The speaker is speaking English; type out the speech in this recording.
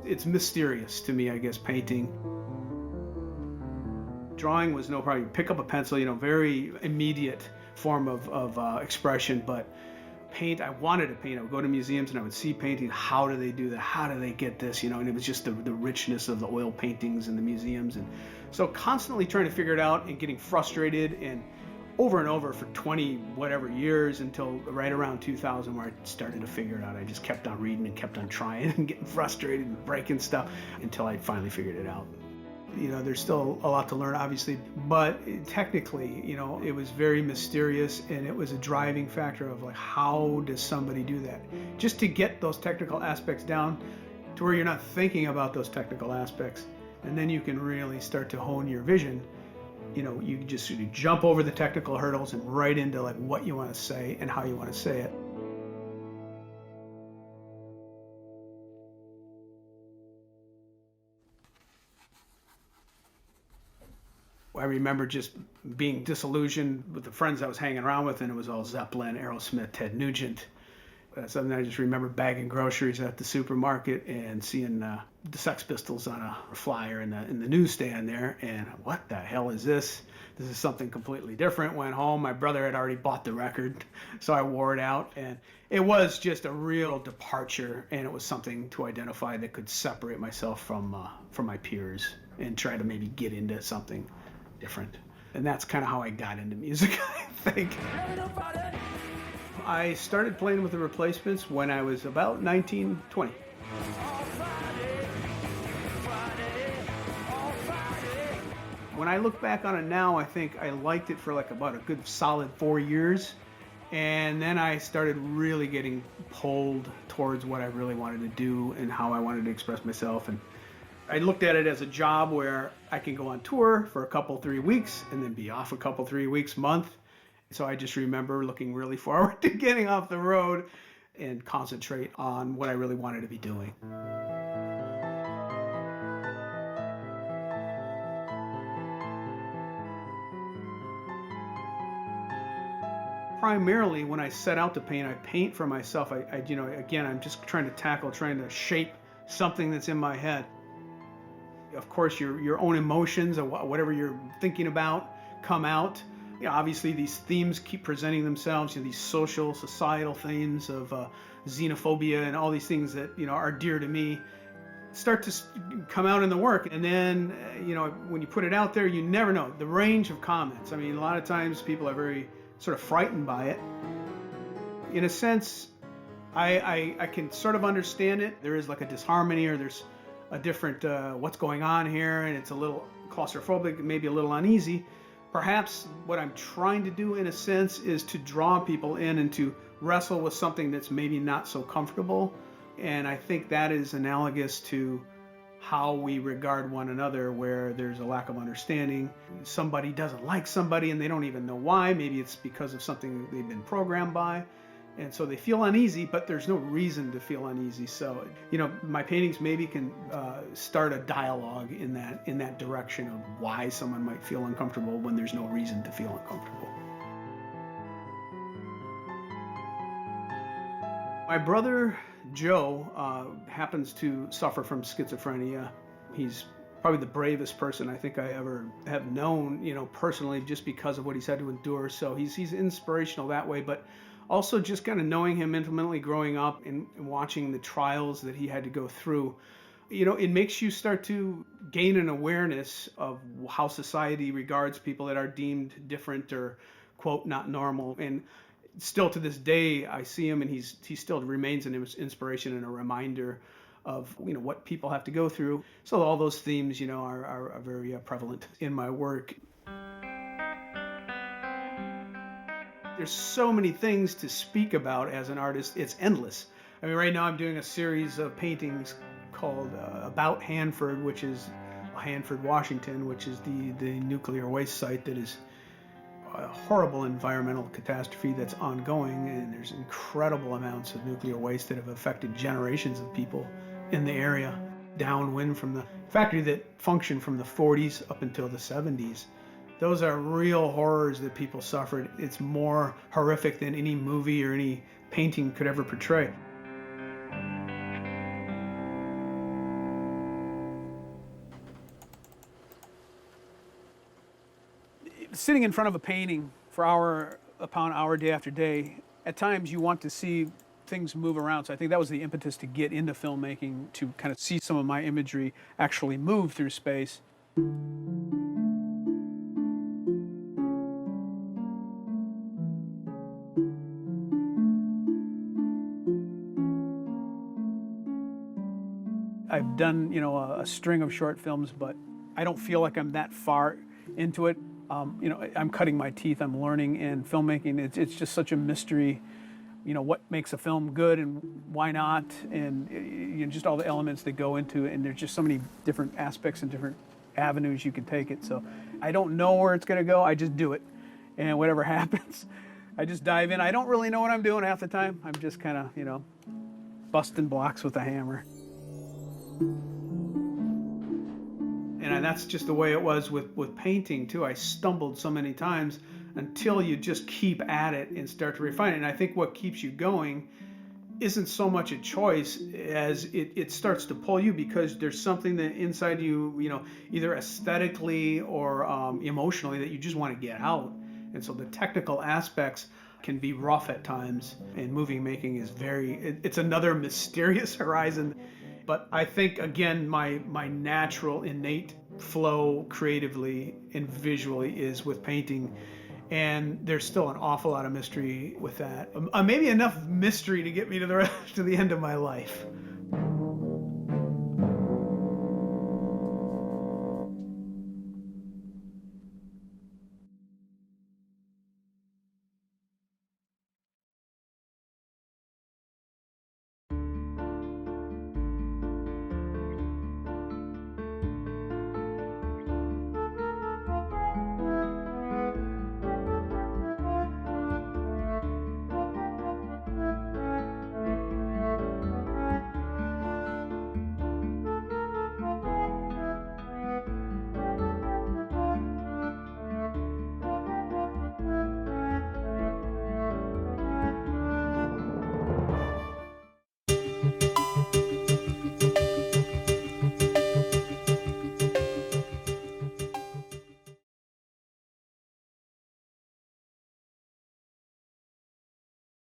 It's mysterious to me, I guess, painting. Drawing was no problem. You pick up a pencil, very immediate form of expression, but paint, I wanted to paint. I would go to museums and I would see painting. How do they do that? How do they get this? And it was just the richness of the oil paintings in the museums. And so constantly trying to figure it out and getting frustrated, and over for 20 whatever years until right around 2000, where I started to figure it out. I just kept on reading and kept on trying and getting frustrated and breaking stuff until I finally figured it out. There's still a lot to learn, obviously, but technically, it was very mysterious, and it was a driving factor of, like, how does somebody do that? Just to get those technical aspects down to where you're not thinking about those technical aspects, and then you can really start to hone your vision. You just jump over the technical hurdles and right into, like, what you want to say and how you want to say it. I remember just being disillusioned with the friends I was hanging around with, and it was all Zeppelin, Aerosmith, Ted Nugent. Something I just remember bagging groceries at the supermarket and seeing the Sex Pistols on a flyer in the newsstand there, and what the hell is this? This is something completely different. Went home, my brother had already bought the record, so I wore it out, and it was just a real departure, and it was something to identify that could separate myself from my peers and try to maybe get into something different. And that's kind of how I got into music, I think. I started playing with the Replacements when I was about 19, 20. When I look back on it now, I think I liked it for like about a good solid 4 years. And then I started really getting pulled towards what I really wanted to do and how I wanted to express myself. And I looked at it as a job where I can go on tour for a couple, 3 weeks and then be off a couple, 3 weeks, month. So I just remember looking really forward to getting off the road and concentrate on what I really wanted to be doing. Primarily, when I set out to paint, I paint for myself. Again, I'm just trying to shape something that's in my head. Of course, your own emotions or whatever you're thinking about come out. Obviously, these themes keep presenting themselves. These social, societal themes of xenophobia and all these things that are dear to me start to come out in the work. And then, when you put it out there, you never know the range of comments. I mean, a lot of times people are very sort of frightened by it. In a sense, I can sort of understand it. There is like a disharmony, or there's a different what's going on here, and it's a little claustrophobic, maybe a little uneasy. Perhaps what I'm trying to do, in a sense, is to draw people in and to wrestle with something that's maybe not so comfortable. And I think that is analogous to how we regard one another, where there's a lack of understanding. Somebody doesn't like somebody and they don't even know why. Maybe it's because of something they've been programmed by. And so they feel uneasy, but there's no reason to feel uneasy. So, my paintings maybe can start a dialogue in that direction of why someone might feel uncomfortable when there's no reason to feel uncomfortable. My brother Joe happens to suffer from schizophrenia. He's probably the bravest person I think I ever have known, personally, just because of what he's had to endure. So he's inspirational that way, but also just kind of knowing him intimately growing up and watching the trials that he had to go through, it makes you start to gain an awareness of how society regards people that are deemed different or, quote, not normal. And still to this day, I see him and he still remains an inspiration and a reminder of, what people have to go through. So all those themes, are very prevalent in my work. There's so many things to speak about as an artist. It's endless. I mean, right now I'm doing a series of paintings called About Hanford, which is Hanford, Washington, which is the nuclear waste site that is a horrible environmental catastrophe that's ongoing. And there's incredible amounts of nuclear waste that have affected generations of people in the area, downwind from the factory that functioned from the 40s up until the 70s. Those are real horrors that people suffered. It's more horrific than any movie or any painting could ever portray. sitting in front of a painting for hour upon hour, day after day, at times you want to see things move around. So I think that was the impetus to get into filmmaking, to kind of see some of my imagery actually move through space. I've done, a string of short films, but I don't feel like I'm that far into it. I'm cutting my teeth. I'm learning, and filmmaking, it's just such a mystery. What makes a film good and why not, and just all the elements that go into it. And there's just so many different aspects and different avenues you can take it. So I don't know where it's going to go. I just do it, and whatever happens, I just dive in. I don't really know what I'm doing half the time. I'm just kind of, busting blocks with a hammer. And that's just the way it was with painting too. I stumbled so many times until you just keep at it and start to refine it. And I think what keeps you going isn't so much a choice as it starts to pull you, because there's something that inside you, either aesthetically or emotionally, that you just want to get out. And so the technical aspects can be rough at times, and movie making is it's another mysterious horizon. But I think, again, my natural innate flow creatively and visually is with painting. And there's still an awful lot of mystery with that. Maybe enough mystery to get me to the end of my life.